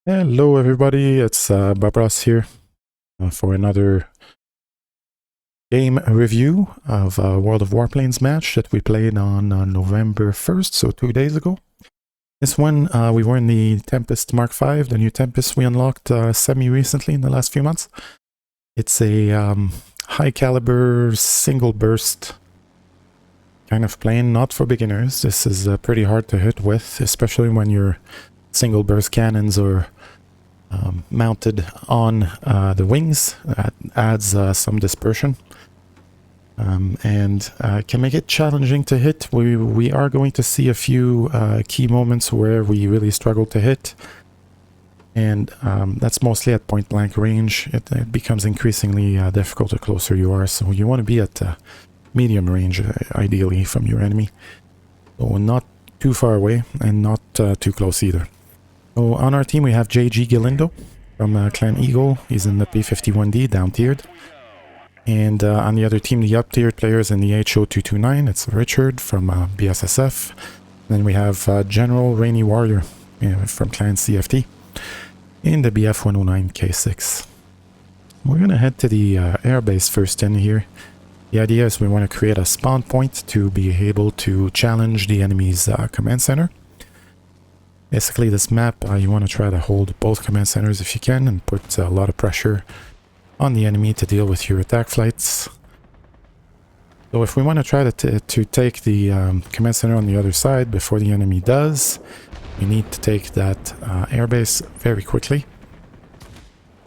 Hello everybody, it's Babras here for another game review of World of Warplanes match that we played on November 1st, so 2 days ago. This one, we were in the Tempest Mark V, the new Tempest we unlocked semi-recently in the last few months. It's a high caliber, single burst kind of plane, not for beginners. This is pretty hard to hit with, especially when your single burst cannons are mounted on the wings. That adds some dispersion and can make it challenging to hit. We are going to see a few key moments where we really struggle to hit, and that's mostly at point blank range. It becomes increasingly difficult the closer you are, so you want to be at medium range ideally from your enemy, so not too far away and not too close either. So on our team we have JG Galindo from Clan Eagle. He's in the P51D, down tiered. And on the other team, the up tiered players in the HO229, it's Richard from BSSF. Then we have General Rainy Warrior from Clan CFT in the BF109 K6. We're going to head to the airbase first in here. The idea is we want to create a spawn point to be able to challenge the enemy's command center. Basically, this map, you want to try to hold both command centers if you can and put a lot of pressure on the enemy to deal with your attack flights. So if we want to try to take the command center on the other side before the enemy does, we need to take that airbase very quickly.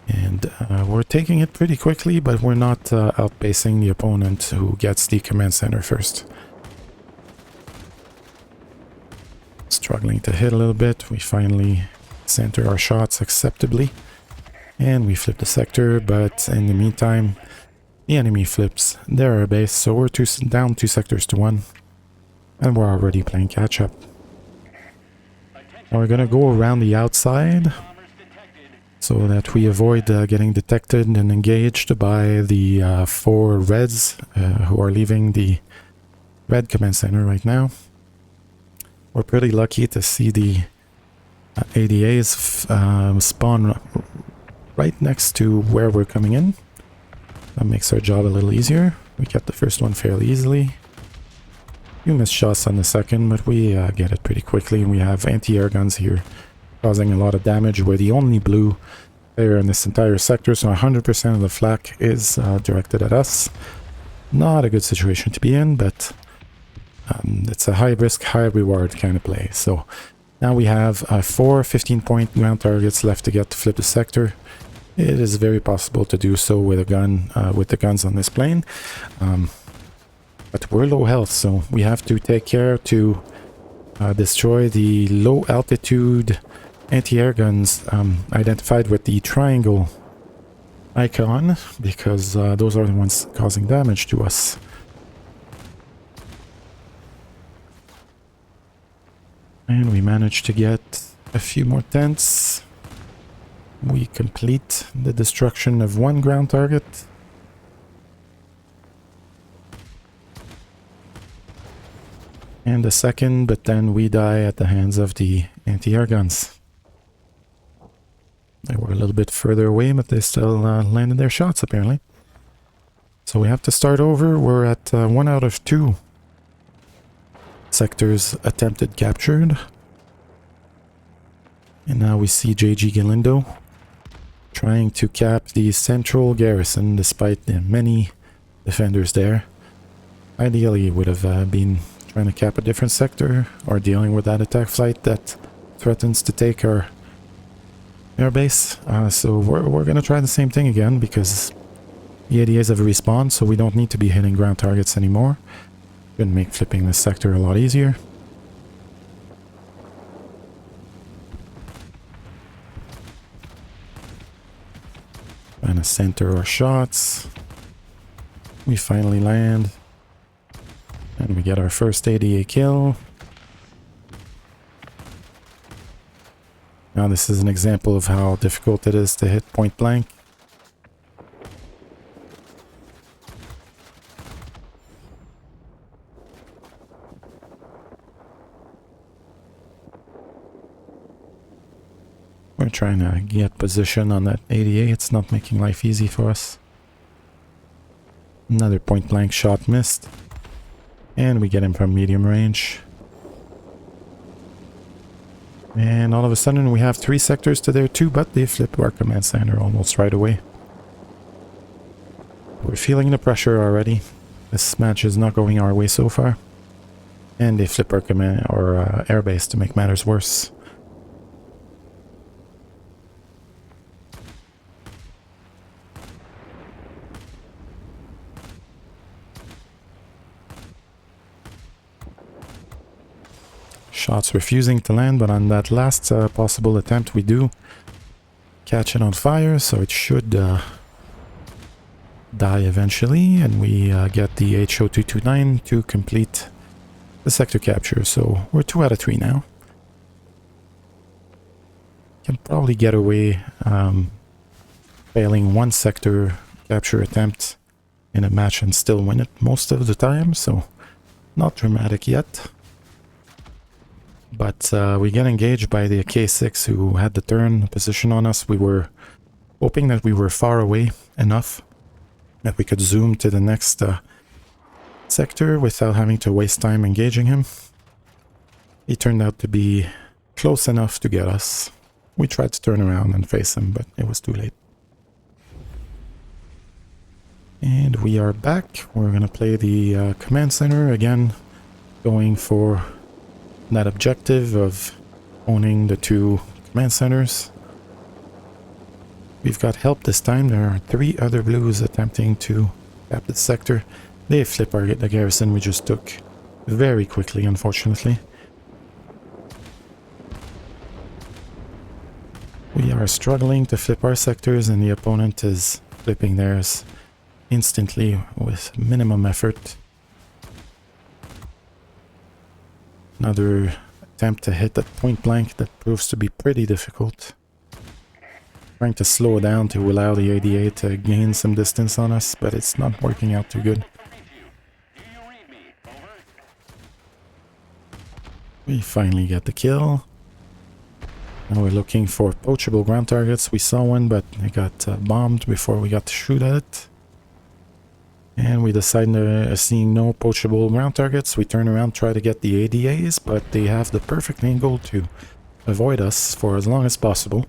And we're taking it pretty quickly, but we're not outpacing the opponent who gets the command center first. Struggling to hit a little bit. We finally center our shots acceptably and we flip the sector, but in the meantime the enemy flips their base, so we're down 2 sectors to 1 and we're already playing catch up. Now we're gonna go around the outside so that we avoid getting detected and engaged by the 4 reds who are leaving the red command center right now. We're pretty lucky to see the ADAs spawn right next to where we're coming in. That makes our job a little easier. We kept the first one fairly easily. Few missed shots on the second, but we get it pretty quickly. And we have anti-air guns here causing a lot of damage. We're the only blue player in this entire sector, so 100% of the flak is directed at us. Not a good situation to be in, but it's a high risk, high reward kind of play. So now we have 4 15-point ground targets left to get to flip the sector. It is very possible to do so with a gun, with the guns on this plane. But we're low health, so we have to take care to destroy the low altitude anti-air guns identified with the triangle icon, because those are the ones causing damage to us. And we managed to get a few more tents. We complete the destruction of 1 ground target. And the second, but then we die at the hands of the anti-air guns. They were a little bit further away, but they still landed their shots apparently. So we have to start over. We're at 1 out of 2 sectors attempted captured. And now we see JG Galindo trying to cap the central garrison despite the many defenders there. Ideally it would have been trying to cap a different sector or dealing with that attack flight that threatens to take our airbase. So we're gonna try the same thing again, because the ADAs have respawned, so we don't need to be hitting ground targets anymore. Gonna make flipping this sector a lot easier. Trying to center our shots. We finally land. And we get our first ADA kill. Now this is an example of how difficult it is to hit point blank. We're here, trying to get position on that ADA. It's not making life easy for us. Another point blank shot missed. And we get him from medium range. And all of a sudden we have 3 sectors to their 2, but they flip our command center almost right away. We're feeling the pressure already. This match is not going our way so far. And they flip our command or airbase to make matters worse. Shots refusing to land, but on that last possible attempt we do catch it on fire, so it should die eventually, and we get the HO229 to complete the sector capture. So we're 2 out of 3 now. Can probably get away failing 1 sector capture attempt in a match and still win it most of the time, so not dramatic yet. But we get engaged by the K6 who had the turn position on us. We were hoping that we were far away enough that we could zoom to the next sector without having to waste time engaging him. He turned out to be close enough to get us. We tried to turn around and face him, but it was too late. And we are back. We're going to play the command center again, going for that objective of owning the 2 command centers. We've got help this time. There are 3 other blues attempting to cap the sector. They flip the garrison we just took very quickly, unfortunately. We are struggling to flip our sectors, and the opponent is flipping theirs instantly with minimum effort. Another attempt to hit at point blank that proves to be pretty difficult. Trying to slow down to allow the ADA to gain some distance on us, but it's not working out too good. We finally get the kill. Now we're looking for poachable ground targets. We saw one, but it got bombed before we got to shoot at it. And we decided, seeing no poachable ground targets, we turn around, try to get the ADAs, but they have the perfect angle to avoid us for as long as possible.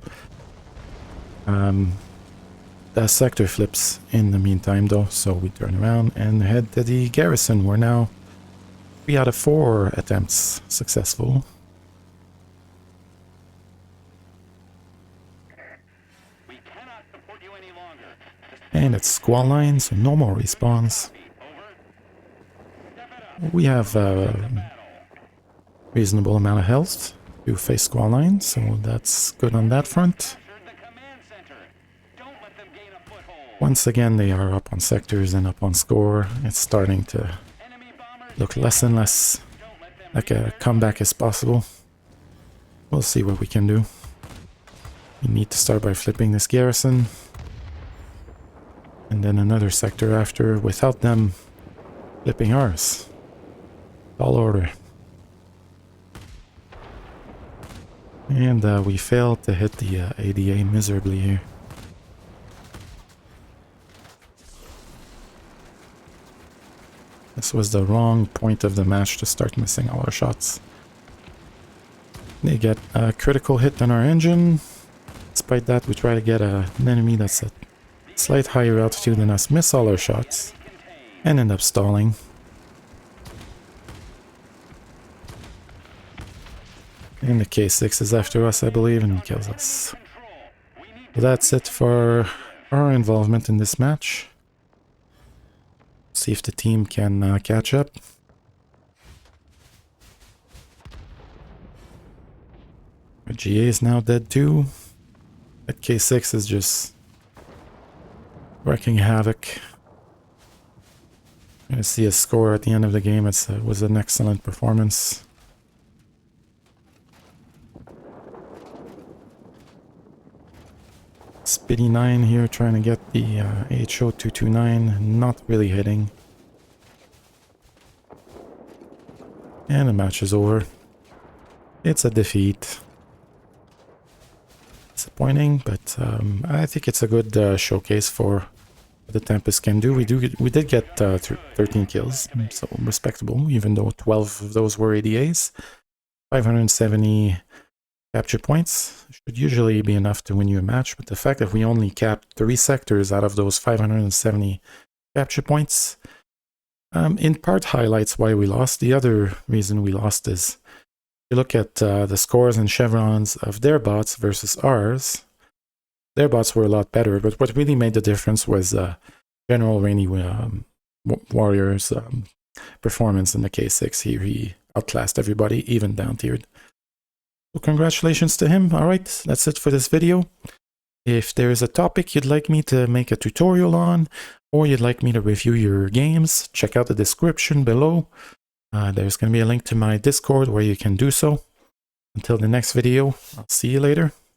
That sector flips in the meantime though, so we turn around and head to the garrison. We're now 3 out of 4 attempts successful. And it's squall line, so no more respawns. We have a reasonable amount of health to face squall line, so that's good on that front. Once again, they are up on sectors and up on score. It's starting to look less and less like a comeback as possible. We'll see what we can do. We need to start by flipping this garrison. And then another sector after, without them flipping ours. Tall order. And we failed to hit the ADA miserably here. This was the wrong point of the match to start missing all our shots. They get a critical hit on our engine. Despite that, we try to get an enemy that's at slight higher altitude than us, miss all our shots, and end up stalling. And the K6 is after us, I believe, and he kills us. So that's it for our involvement in this match. See if the team can catch up. Our GA is now dead too. That K6 is just wreaking havoc. I'm gonna see a score at the end of the game. It was an excellent performance. Spitty 9 here trying to get the HO229, not really hitting. And the match is over. It's a defeat. Disappointing. disappointing, but I think it's a good showcase for what the Tempest can do. We did get 13 kills, so respectable, even though 12 of those were ADAs. 570 capture points should usually be enough to win you a match, but the fact that we only capped 3 sectors out of those 570 capture points in part highlights why we lost. The other reason we lost is you look at the scores and chevrons of their bots versus ours. Their bots were a lot better, but what really made the difference was General Rainy Warrior's performance in the K6 here. He outclassed everybody, even down tiered. So congratulations to him. Alright, that's it for this video. If there's a topic you'd like me to make a tutorial on, or you'd like me to review your games, check out the description below. There's going to be a link to my Discord where you can do so. Until the next video, I'll see you later.